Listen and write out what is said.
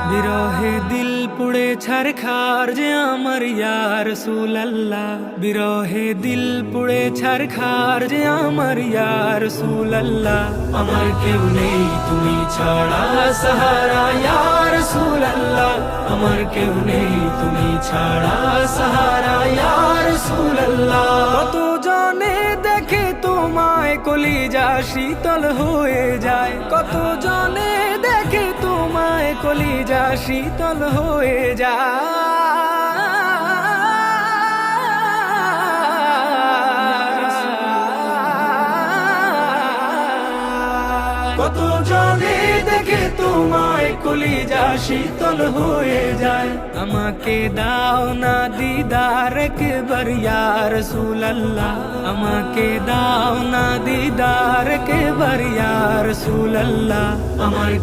বিরহে দিল পুড়ে ছারখার যে আমার ইয়া রাসূলুল্লাহ, বিরহে দিল পুড়ে ছারখার যে আমার ইয়া রাসূলুল্লাহ। আমার কেউ নেই তুমি ছাড়া সাহারা ইয়া রাসূলুল্লাহ, আমার কেউ নেই তুমি ছাড়া সাহারা ইয়া রাসূলুল্লাহ। কত জনে দেখে তোমায় কলিজা শীতল হয়ে যায়, কত জনে দেখে তোমায় কলিজা শীতল হয়ে যায়, কত জনে দেখে তোমায় কলিজা শীতল হয়ে যায়। আমাকে দাও না দিদার একবার ইয়া রাসূলুল্লাহ, আমাকে দাও না দিদার একবার ইয়া রাসূলুল্লাহ। আমার